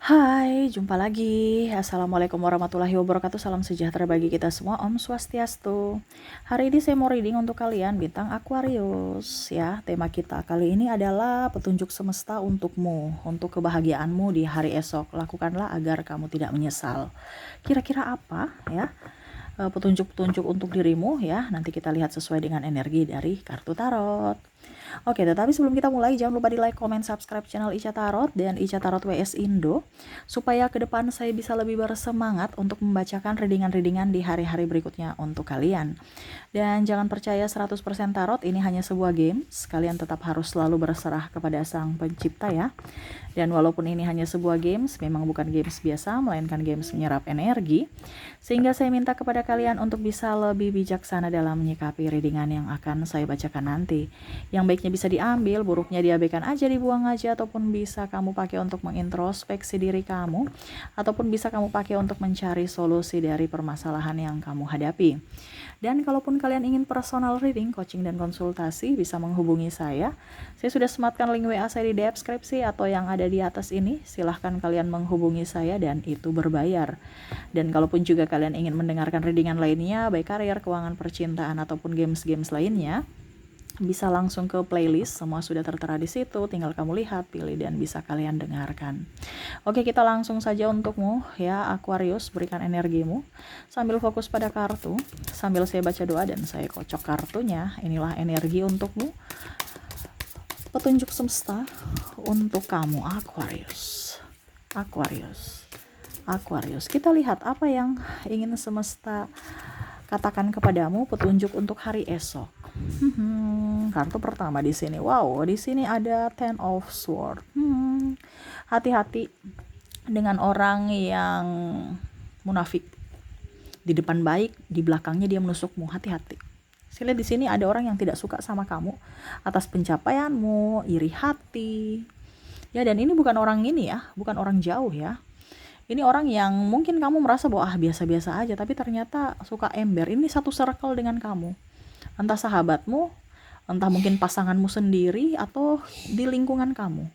Hai, jumpa lagi. Assalamualaikum warahmatullahi wabarakatuh. Salam sejahtera bagi kita semua. Om Swastiastu. Hari ini saya mau reading untuk kalian bintang Aquarius ya. Tema kita kali ini adalah petunjuk semesta untukmu, untuk kebahagiaanmu di hari esok. Lakukanlah agar kamu tidak menyesal. Kira-kira apa ya? Petunjuk-petunjuk untuk dirimu ya. Nanti kita lihat sesuai dengan energi dari kartu tarot. Oke, tetapi sebelum kita mulai, jangan lupa di like, comment, subscribe channel Ica Tarot dan Ica Tarot WS Indo, supaya ke depan saya bisa lebih bersemangat untuk membacakan readingan-readingan di hari-hari berikutnya untuk kalian. Dan jangan percaya 100% tarot, ini hanya sebuah game, kalian tetap harus selalu berserah kepada sang pencipta ya. Dan walaupun ini hanya sebuah games, memang bukan games biasa, melainkan games menyerap energi, sehingga saya minta kepada kalian untuk bisa lebih bijaksana dalam menyikapi readingan yang akan saya bacakan nanti. Yang baiknya bisa diambil, buruknya diabaikan aja, dibuang aja, ataupun bisa kamu pakai untuk mengintrospeksi diri kamu, ataupun bisa kamu pakai untuk mencari solusi dari permasalahan yang kamu hadapi. Dan kalaupun kalian ingin personal reading, coaching, dan konsultasi, bisa menghubungi saya. Saya sudah sematkan link WA saya di deskripsi atau yang ada di atas ini. Silahkan kalian menghubungi saya dan itu berbayar. Dan kalaupun juga kalian ingin mendengarkan readingan lainnya, baik karir, keuangan, percintaan, ataupun games-games lainnya, bisa langsung ke playlist, semua sudah tertera di situ, tinggal kamu lihat, pilih, dan bisa kalian dengarkan. Oke, kita langsung saja untukmu ya Aquarius, berikan energimu sambil fokus pada kartu, sambil saya baca doa dan saya kocok kartunya. Inilah energi untukmu, petunjuk semesta untuk kamu Aquarius. Aquarius, Aquarius. Kita lihat apa yang ingin semesta katakan kepadamu, petunjuk untuk hari esok. Kartu pertama di sini. Wow, di sini ada Ten of Sword. Hati-hati dengan orang yang munafik. Di depan baik, di belakangnya dia menusukmu. Hati-hati. Saya lihat di sini ada orang yang tidak suka sama kamu atas pencapaianmu, iri hati. Ya, dan ini bukan orang ini ya, bukan orang jauh ya. Ini orang yang mungkin kamu merasa bahwa biasa-biasa aja, tapi ternyata suka ember. Ini satu circle dengan kamu. Entah sahabatmu, entah mungkin pasanganmu sendiri, atau di lingkungan kamu.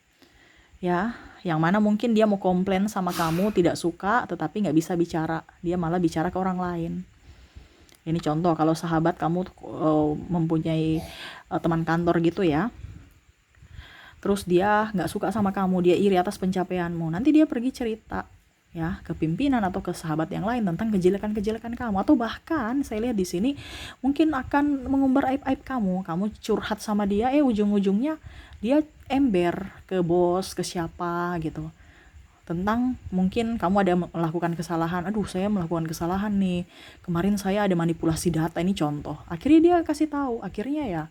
Ya, yang mana mungkin dia mau komplain sama kamu, tidak suka, tetapi nggak bisa bicara. Dia malah bicara ke orang lain. Ini contoh kalau sahabat kamu mempunyai teman kantor gitu ya. Terus dia nggak suka sama kamu, dia iri atas pencapaianmu. Nanti dia pergi cerita ya ke pimpinan atau ke sahabat yang lain tentang kejelekan-kejelekan kamu, atau bahkan saya lihat di sini mungkin akan mengumbar aib-aib kamu curhat sama dia, ujung-ujungnya dia ember ke bos, ke siapa gitu, tentang mungkin kamu ada melakukan kesalahan. Aduh, saya melakukan kesalahan nih, kemarin saya ada manipulasi data, ini contoh. Akhirnya dia kasih tahu, akhirnya ya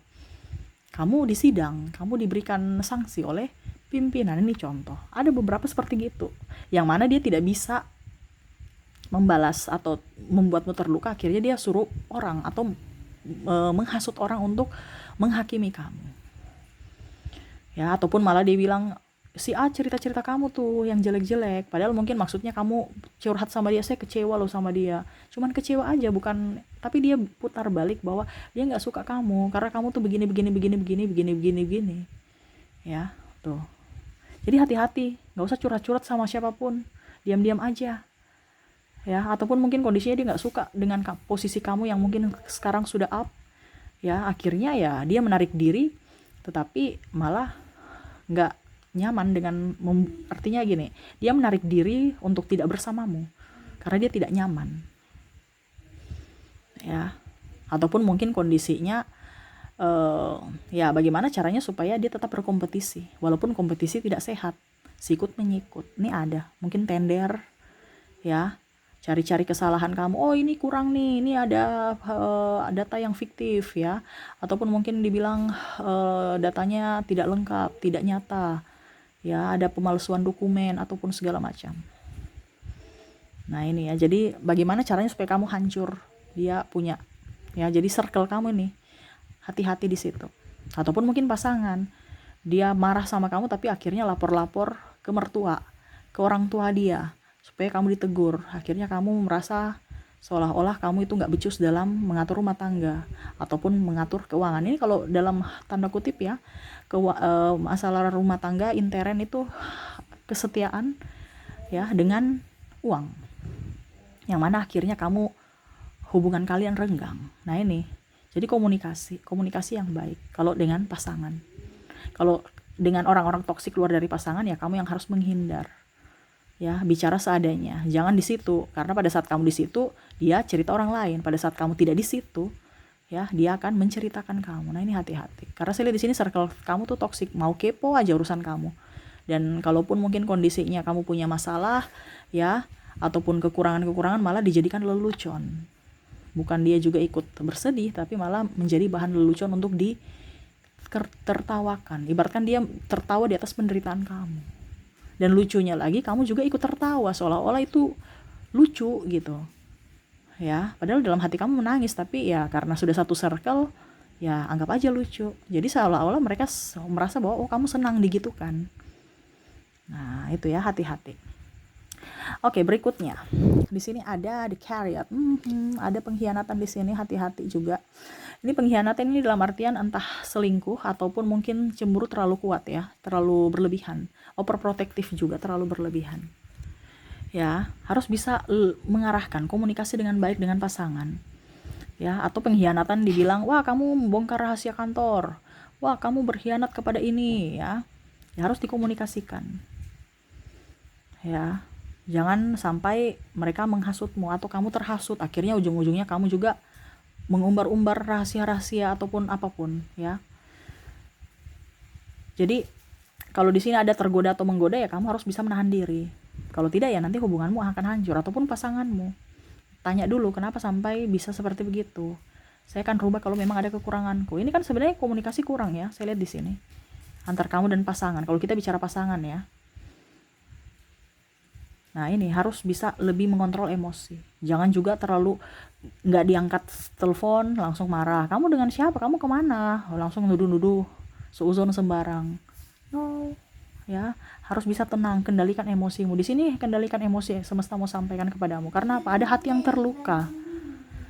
kamu disidang, kamu diberikan sanksi oleh pimpinan. Ini contoh. Ada beberapa seperti gitu, yang mana dia tidak bisa membalas atau membuatmu terluka, akhirnya dia suruh orang atau menghasut orang untuk menghakimi kamu. Ya, ataupun malah dia bilang, si A cerita-cerita kamu tuh yang jelek-jelek, padahal mungkin maksudnya kamu curhat sama dia, saya kecewa loh sama dia, cuman kecewa aja, bukan, tapi dia putar balik bahwa dia nggak suka kamu karena kamu tuh begini ya tuh. Jadi hati-hati, nggak usah curhat-curhat sama siapapun, diam-diam aja ya. Ataupun mungkin kondisinya dia nggak suka dengan posisi kamu yang mungkin sekarang sudah up ya, akhirnya ya dia menarik diri, tetapi malah nggak nyaman dengan artinya gini, dia menarik diri untuk tidak bersamamu karena dia tidak nyaman ya. Ataupun mungkin kondisinya ya bagaimana caranya supaya dia tetap berkompetisi walaupun kompetisi tidak sehat, sikut menyikut. Ini ada mungkin tender ya, cari-cari kesalahan kamu, oh ini kurang nih, ini ada data yang fiktif ya, ataupun mungkin dibilang datanya tidak lengkap, tidak nyata ya, ada pemalsuan dokumen ataupun segala macam. Nah ini ya, jadi bagaimana caranya supaya kamu hancur, dia punya ya, jadi circle kamu nih, hati-hati di situ. Ataupun mungkin pasangan, dia marah sama kamu tapi akhirnya lapor-lapor ke mertua, ke orang tua dia, supaya kamu ditegur. Akhirnya kamu merasa seolah-olah kamu itu nggak becus dalam mengatur rumah tangga ataupun mengatur keuangan. Ini kalau dalam tanda kutip ya, masalah rumah tangga intern itu kesetiaan ya, dengan uang, yang mana akhirnya hubungan kalian renggang. Nah ini, jadi komunikasi yang baik kalau dengan pasangan. Kalau dengan orang-orang toksik keluar dari pasangan, ya kamu yang harus menghindar. Ya, bicara seadanya, jangan di situ, karena pada saat kamu di situ dia cerita orang lain, pada saat kamu tidak di situ, ya dia akan menceritakan kamu. Nah ini hati-hati, karena saya lihat di sini circle kamu tuh toksik, mau kepo aja urusan kamu. Dan kalaupun mungkin kondisinya kamu punya masalah, ya, ataupun kekurangan-kekurangan, malah dijadikan lelucon. Bukan dia juga ikut bersedih, tapi malah menjadi bahan lelucon untuk tertawakan. Ibaratkan dia tertawa di atas penderitaan kamu. Dan lucunya lagi, kamu juga ikut tertawa, seolah-olah itu lucu gitu. Ya, padahal dalam hati kamu menangis, tapi ya karena sudah satu circle, ya anggap aja lucu. Jadi seolah-olah mereka merasa bahwa oh kamu senang digitukan. Nah, itu ya, hati-hati. Oke, berikutnya. Di sini ada the carrot. Ada pengkhianatan di sini, hati-hati juga. Ini pengkhianatan ini dalam artian entah selingkuh ataupun mungkin cemburu terlalu kuat ya, terlalu berlebihan. Overprotective juga, terlalu berlebihan. Ya, harus bisa mengarahkan komunikasi dengan baik dengan pasangan. Ya, atau pengkhianatan dibilang, "Wah, kamu membongkar rahasia kantor. Wah, kamu berkhianat kepada ini," ya. Ya harus dikomunikasikan. Ya, jangan sampai mereka menghasutmu atau kamu terhasut, akhirnya ujung-ujungnya kamu juga mengumbar-umbar rahasia-rahasia ataupun apapun, ya. Jadi kalau di sini ada tergoda atau menggoda, ya kamu harus bisa menahan diri. Kalau tidak, ya nanti hubunganmu akan hancur, ataupun pasanganmu. Tanya dulu kenapa sampai bisa seperti begitu. Saya akan rubah kalau memang ada kekuranganku. Ini kan sebenarnya komunikasi kurang ya, saya lihat di sini. Antar kamu dan pasangan. Kalau kita bicara pasangan ya. Nah ini harus bisa lebih mengontrol emosi. Jangan juga terlalu nggak diangkat telepon langsung marah. Kamu dengan siapa? Kamu kemana? Langsung nuduh-nuduh, seuzon sembarang. No, ya harus bisa tenang, kendalikan emosimu. Di sini kendalikan emosi semesta mau sampaikan kepadamu. Karena apa? Ada hati yang terluka.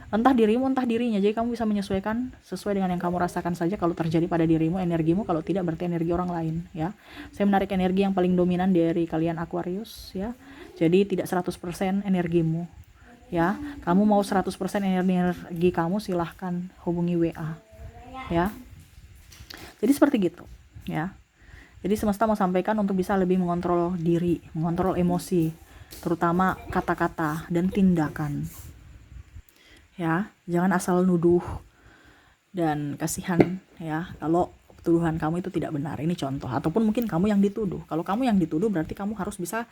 Entah dirimu, entah dirinya. Jadi kamu bisa menyesuaikan sesuai dengan yang kamu rasakan saja. Kalau terjadi pada dirimu, energimu. Kalau tidak, berarti energi orang lain, ya. Saya menarik energi yang paling dominan dari kalian Aquarius, ya. Jadi tidak 100% energimu, ya. Kamu mau 100% energi kamu, silahkan hubungi WA, ya. Jadi seperti gitu, ya. Jadi semesta mau sampaikan untuk bisa lebih mengontrol diri, mengontrol emosi, terutama kata-kata dan tindakan. Ya, jangan asal nuduh dan kasihan ya kalau tuduhan kamu itu tidak benar. Ini contoh, ataupun mungkin kamu yang dituduh. Kalau kamu yang dituduh, berarti kamu harus bisa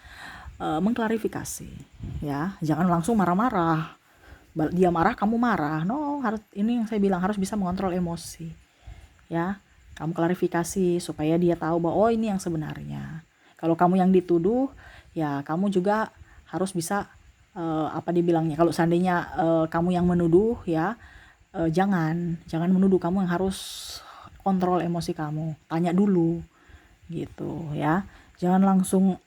mengklarifikasi, ya. Jangan langsung marah-marah. Dia marah, kamu marah. No, harus, ini yang saya bilang, harus bisa mengontrol emosi. Ya, kamu klarifikasi supaya dia tahu bahwa oh ini yang sebenarnya. Kalau kamu yang dituduh, ya kamu juga harus bisa apa dibilangnya, kalau seandainya kamu yang menuduh, ya jangan menuduh, kamu yang harus kontrol emosi kamu, tanya dulu gitu ya, jangan langsung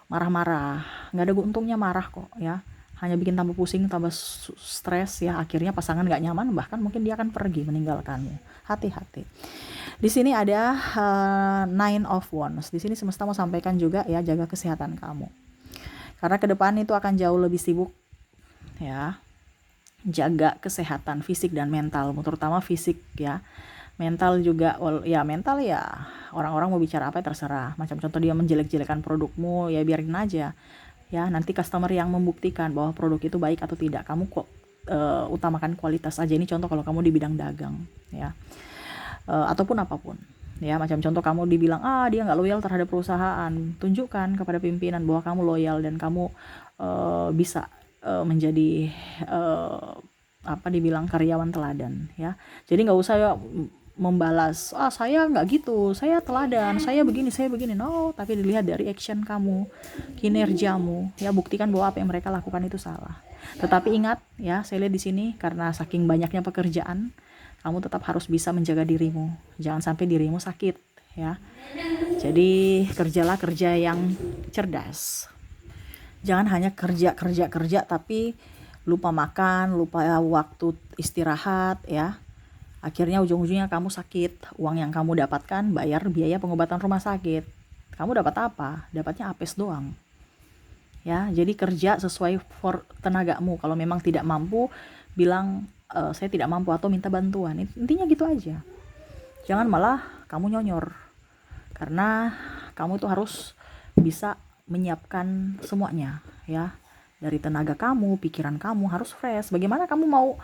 marah-marah, nggak ada untungnya marah kok ya, hanya bikin tambah pusing, tambah stres ya, akhirnya pasangan nggak nyaman, bahkan mungkin dia akan pergi meninggalkanmu. Hati-hati. Di sini ada Nine of Wands. Di sini semesta mau sampaikan juga ya, jaga kesehatan kamu. Karena ke depan itu akan jauh lebih sibuk ya. Jaga kesehatan fisik dan mental, terutama fisik ya. Mental juga ya, mental ya orang-orang mau bicara apa ya terserah. Macam contoh dia menjelek-jelekan produkmu, ya biarin aja. Ya, nanti customer yang membuktikan bahwa produk itu baik atau tidak. Kamu kok utamakan kualitas aja. Ini contoh kalau kamu di bidang dagang ya. Ataupun apapun. Ya, macam contoh kamu dibilang dia nggak loyal terhadap perusahaan, tunjukkan kepada pimpinan bahwa kamu loyal dan kamu bisa menjadi apa dibilang karyawan teladan ya. Jadi nggak usah membalas saya nggak gitu, saya teladan, saya begini. No, tapi dilihat dari action kamu, kinerjamu ya, buktikan bahwa apa yang mereka lakukan itu salah. Tetapi ingat ya, saya lihat di sini karena saking banyaknya pekerjaan, kamu tetap harus bisa menjaga dirimu. Jangan sampai dirimu sakit ya. Jadi kerjalah kerja yang cerdas. Jangan hanya kerja tapi lupa makan, lupa waktu istirahat ya. Akhirnya ujung-ujungnya kamu sakit. Uang yang kamu dapatkan bayar biaya pengobatan rumah sakit. kamu dapat apa? Dapatnya apes doang. Ya, jadi kerja sesuai for tenagamu. Kalau memang tidak mampu, bilang saya tidak mampu atau minta bantuan. Intinya gitu aja. Jangan malah kamu nyonyor. Karena kamu tuh harus bisa menyiapkan semuanya, ya. Dari tenaga kamu, pikiran kamu harus fresh. Bagaimana kamu mau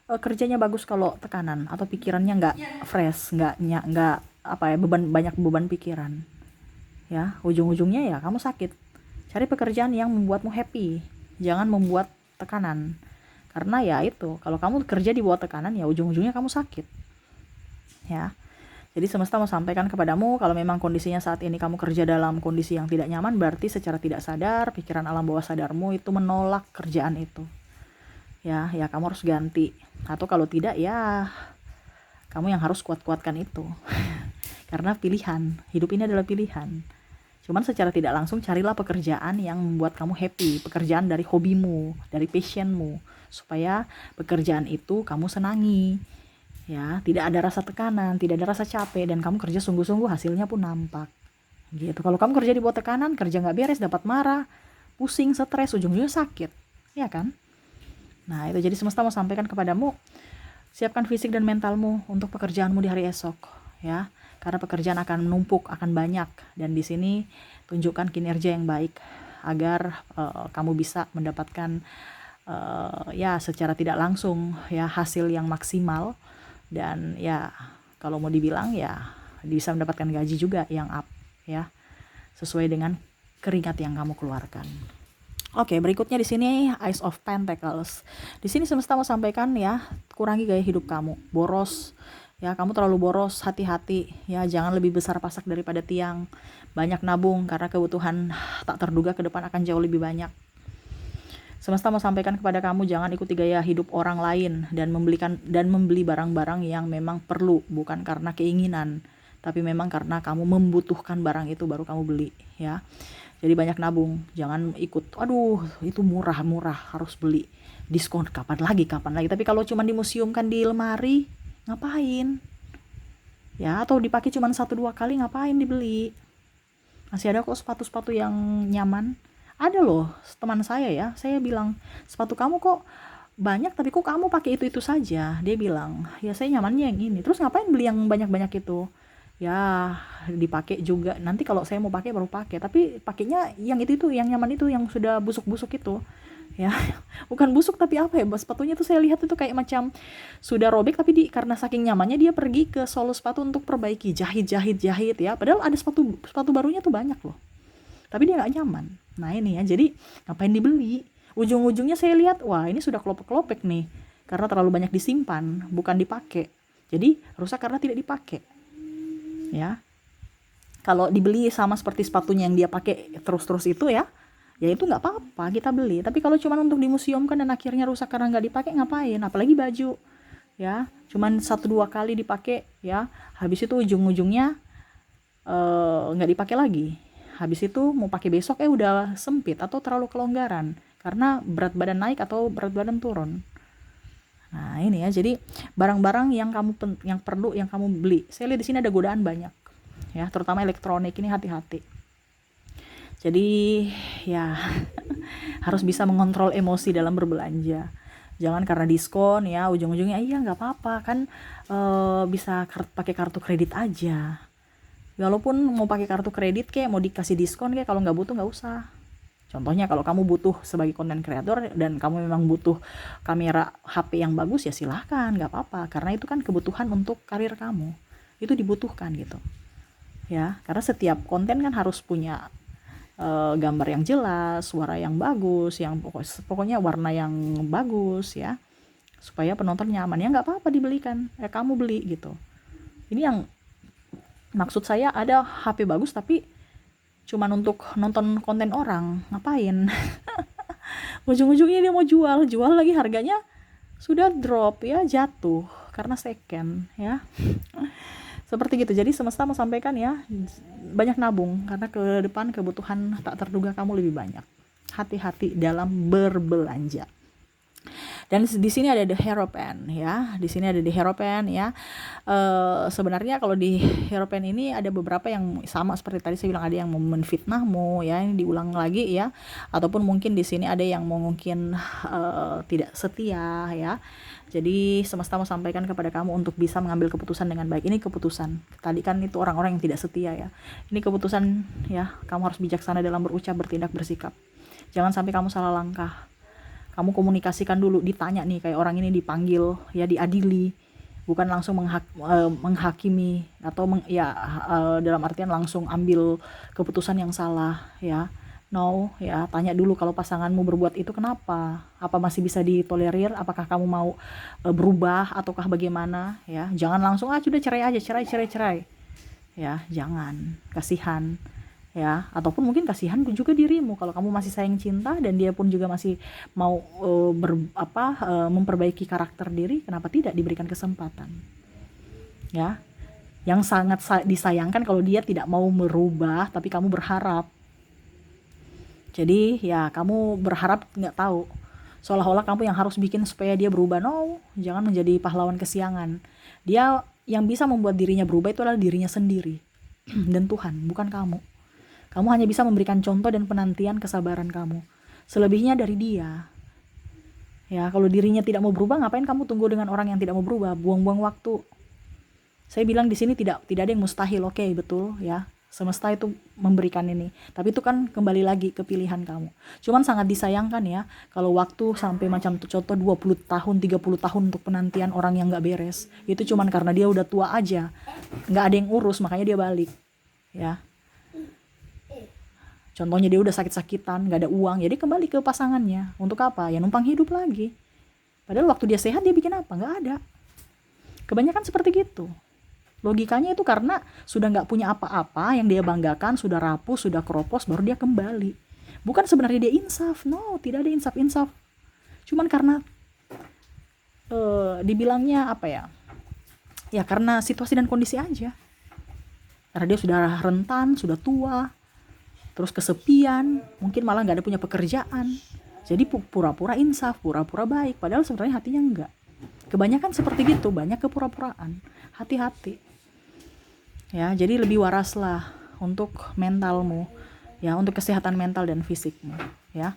kerjanya bagus kalau tekanan atau pikirannya nggak fresh, nggak apa ya, banyak beban pikiran, ya. Ujung-ujungnya ya kamu sakit. Cari pekerjaan yang membuatmu happy, jangan membuat tekanan. Karena ya itu, kalau kamu kerja di bawah tekanan ya ujung-ujungnya kamu sakit, ya. Jadi semesta mau sampaikan kepadamu, kalau memang kondisinya saat ini kamu kerja dalam kondisi yang tidak nyaman, berarti secara tidak sadar pikiran alam bawah sadarmu itu menolak kerjaan itu. Ya kamu harus ganti. Atau kalau tidak ya kamu yang harus kuat-kuatkan itu. Karena pilihan, hidup ini adalah pilihan. Cuman secara tidak langsung carilah pekerjaan yang membuat kamu happy, pekerjaan dari hobimu, dari passionmu, supaya pekerjaan itu kamu senangi. Ya, tidak ada rasa tekanan, tidak ada rasa capek, dan kamu kerja sungguh-sungguh, hasilnya pun nampak. Gitu. Kalau kamu kerja di bawah tekanan, kerja nggak beres, dapat marah, pusing, stres, ujung-ujungnya sakit, ya kan? Nah, itu jadi semesta mau sampaikan kepadamu, siapkan fisik dan mentalmu untuk pekerjaanmu di hari esok, ya. Karena pekerjaan akan menumpuk, akan banyak, dan di sini tunjukkan kinerja yang baik agar kamu bisa mendapatkan ya secara tidak langsung ya hasil yang maksimal. Dan ya kalau mau dibilang ya bisa mendapatkan gaji juga yang up, ya, sesuai dengan keringat yang kamu keluarkan. Oke, berikutnya di sini Ace of Pentacles. Di sini semesta mau sampaikan ya, kurangi gaya hidup kamu, boros. Ya, kamu terlalu boros, hati-hati. Ya, jangan lebih besar pasak daripada tiang. Banyak nabung karena kebutuhan tak terduga ke depan akan jauh lebih banyak. Semesta mau sampaikan kepada kamu, jangan ikuti gaya hidup orang lain dan membeli barang-barang yang memang perlu, bukan karena keinginan, tapi memang karena kamu membutuhkan barang itu baru kamu beli, ya. Jadi banyak nabung, jangan ikut, aduh itu murah-murah harus beli, diskon kapan lagi. Tapi kalau cuma dimuseumkan di lemari, ngapain? Ya, atau dipakai cuma 1-2 kali, ngapain dibeli? Masih ada kok sepatu-sepatu yang nyaman. Ada loh teman saya ya, saya bilang, sepatu kamu kok banyak tapi kok kamu pakai itu saja. Dia bilang, ya saya nyamannya yang ini. Terus ngapain beli yang banyak-banyak itu? Ya dipakai juga, nanti kalau saya mau pakai baru pakai, tapi pakainya yang itu yang nyaman itu, yang sudah busuk-busuk itu, ya. Bukan busuk tapi apa ya, sepatunya tuh saya lihat itu kayak macam sudah robek, tapi karena saking nyamannya dia pergi ke solo sepatu untuk perbaiki, jahit ya, padahal ada sepatu barunya tuh banyak loh, tapi dia nggak nyaman. Nah ini ya, jadi ngapain dibeli? Ujung-ujungnya saya lihat, wah ini sudah kelopek-kelopek nih, karena terlalu banyak disimpan, bukan dipakai. Jadi rusak karena tidak dipakai, ya. Kalau dibeli sama seperti sepatunya yang dia pakai terus-terus itu ya itu nggak apa-apa kita beli. Tapi kalau cuma untuk dimuseumkan dan akhirnya rusak karena nggak dipakai, ngapain? Apalagi baju, ya, cuman 1-2 kali dipakai, ya, habis itu ujung-ujungnya nggak dipakai lagi. Habis itu mau pakai besok udah sempit atau terlalu kelonggaran karena berat badan naik atau berat badan turun. Nah ini ya, jadi barang-barang yang perlu yang kamu beli. Saya lihat di sini ada godaan banyak, ya, terutama elektronik ini, hati-hati. Jadi ya harus bisa mengontrol emosi dalam berbelanja. Jangan karena diskon ya ujung-ujungnya iya nggak apa-apa kan, bisa pakai kartu kredit aja. Walaupun mau pakai kartu kredit kayak mau dikasih diskon kayak, kalau nggak butuh nggak usah. Contohnya kalau kamu butuh sebagai content creator dan kamu memang butuh kamera HP yang bagus, ya silahkan, nggak apa-apa, karena itu kan kebutuhan untuk karir kamu, itu dibutuhkan gitu, ya. Karena setiap konten kan harus punya gambar yang jelas, suara yang bagus, yang pokoknya warna yang bagus, ya, supaya penonton nyaman. Ya nggak apa-apa dibelikan, kamu beli gitu. Ini yang maksud saya, ada HP bagus tapi cuman untuk nonton konten orang, ngapain? Ujung-ujungnya dia mau jual lagi, harganya sudah drop, ya, jatuh karena second, ya. Seperti gitu. Jadi semesta mau sampaikan ya, banyak nabung karena ke depan kebutuhan tak terduga kamu lebih banyak. Hati-hati dalam berbelanja. Dan di sini ada the Hierophant ya. Di sini ada the Hierophant ya. Sebenarnya kalau di Hierophant ini ada beberapa yang sama seperti tadi saya bilang, ada yang mau menfitnahmu ya, ini diulang lagi ya. Ataupun mungkin di sini ada yang mau mungkin tidak setia ya. Jadi semesta mau sampaikan kepada kamu untuk bisa mengambil keputusan dengan baik. Ini keputusan. Tadi kan itu orang-orang yang tidak setia ya. Ini keputusan ya, kamu harus bijaksana dalam berucap, bertindak, bersikap. Jangan sampai kamu salah langkah. Kamu komunikasikan dulu, ditanya nih, kayak orang ini dipanggil ya, diadili, bukan langsung menghakimi atau dalam artian langsung ambil keputusan yang salah ya. No ya, tanya dulu kalau pasanganmu berbuat itu kenapa, apa masih bisa ditolerir, apakah kamu mau berubah ataukah bagaimana ya. Jangan langsung sudah cerai aja, cerai ya, jangan, kasihan ya. Ataupun mungkin kasihan juga dirimu, kalau kamu masih sayang cinta dan dia pun juga masih mau memperbaiki karakter diri, kenapa tidak diberikan kesempatan ya. Yang sangat disayangkan kalau dia tidak mau merubah tapi kamu berharap. Jadi ya kamu berharap, nggak tahu, seolah-olah kamu yang harus bikin supaya dia berubah. No, jangan menjadi pahlawan kesiangan. Dia yang bisa membuat dirinya berubah itu adalah dirinya sendiri dan Tuhan, bukan kamu. Kamu hanya bisa memberikan contoh dan penantian kesabaran kamu. Selebihnya dari dia. Ya, kalau dirinya tidak mau berubah, ngapain kamu tunggu dengan orang yang tidak mau berubah? Buang-buang waktu. Saya bilang di sini tidak ada yang mustahil, oke, betul ya. Semesta itu memberikan ini. Tapi itu kan kembali lagi ke pilihan kamu. Cuman sangat disayangkan ya, kalau waktu sampai macam contoh 20 tahun, 30 tahun untuk penantian orang yang gak beres. Itu cuman karena dia udah tua aja. Gak ada yang urus, makanya dia balik. Ya. Contohnya dia udah sakit-sakitan, gak ada uang, jadi kembali ke pasangannya. Untuk apa? Ya numpang hidup lagi. Padahal waktu dia sehat dia bikin apa? Gak ada. Kebanyakan seperti gitu. Logikanya itu karena sudah gak punya apa-apa yang dia banggakan, sudah rapuh, sudah keropos, baru dia kembali. Bukan sebenarnya dia insaf. No, tidak ada insaf-insaf. Cuman karena dibilangnya apa ya? Ya karena situasi dan kondisi aja. Karena dia sudah rentan, sudah tua, terus kesepian, mungkin malah gak ada punya pekerjaan. Jadi pura-pura insaf, pura-pura baik, padahal sebenarnya hatinya enggak. Kebanyakan seperti gitu, banyak kepura-puraan. Hati-hati. Ya, jadi lebih waraslah untuk mentalmu, ya, untuk kesehatan mental dan fisikmu, ya.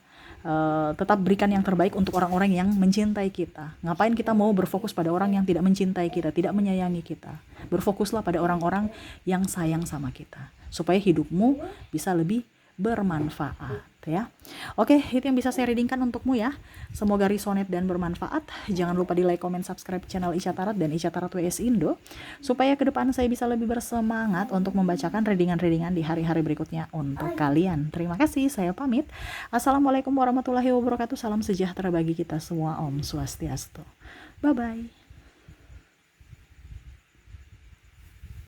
Tetap berikan yang terbaik untuk orang-orang yang mencintai kita. Ngapain kita mau berfokus pada orang yang tidak mencintai kita, tidak menyayangi kita? Berfokuslah pada orang-orang yang sayang sama kita, supaya hidupmu bisa lebih bermanfaat ya. Oke, itu yang bisa saya readingkan untukmu ya. Semoga resonate dan bermanfaat. Jangan lupa di like, comment, subscribe channel Ica Tarot dan Ica Tarot WS Indo, supaya ke depan saya bisa lebih bersemangat untuk membacakan readingan-readingan di hari-hari berikutnya untuk kalian. Terima kasih, saya pamit. Assalamualaikum warahmatullahi wabarakatuh. Salam sejahtera bagi kita semua. Om Swastiastu. Bye bye.